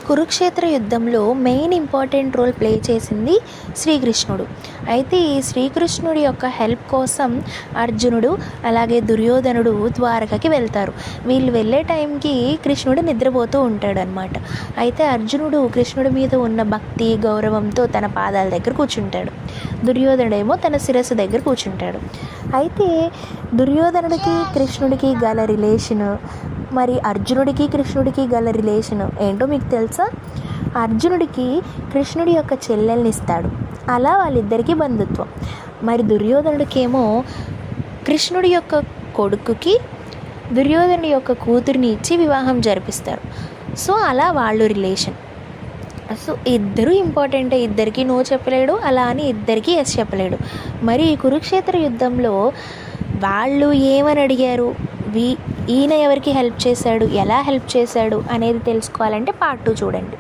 కురుక్షేత్ర యుద్ధంలో main important role play చేసింది శ్రీకృష్ణుడు. అయితే ఈ శ్రీకృష్ణుడి యొక్క హెల్ప్ కోసం అర్జునుడు అలాగే దుర్యోధనుడు ద్వారకకి వెళ్తారు. వీళ్ళు వెళ్ళే టైంకి కృష్ణుడు నిద్రపోతూ ఉంటాడనమాట. అయితే అర్జునుడు కృష్ణుడి మీద ఉన్న భక్తి గౌరవంతో తన పాదాల దగ్గర కూర్చుంటాడు. దుర్యోధనుడేమో తన శిరస్సు దగ్గర కూర్చుంటాడు. అయితే దుర్యోధనుడికి కృష్ణుడికి గల రిలేషను, మరి అర్జునుడికి కృష్ణుడికి గల రిలేషన్ ఏంటో మీకు తెలుసా? అర్జునుడికి కృష్ణుడి యొక్క చెల్లెల్ని ఇస్తాడు. అలా వాళ్ళిద్దరికీ బంధుత్వం. మరి దుర్యోధనుడికేమో కృష్ణుడి యొక్క కొడుకుకి దుర్యోధనుడి యొక్క కూతురిని ఇచ్చి వివాహం జరిపిస్తారు. సో అలా వాళ్ళు రిలేషన్. సో ఇద్దరు ఇంపార్టెంటే, ఇద్దరికి నో చెప్పలేడు, అలా అని ఇద్దరికి ఎస్ చెప్పలేడు. మరి ఈ కురుక్షేత్ర యుద్ధంలో వాళ్ళు ఏమని అడిగారు, ఈయన ఎవరికి హెల్ప్ చేశాడు, ఎలా హెల్ప్ చేశాడు అనేది తెలుసుకోవాలంటే పార్ట్ 2 చూడండి.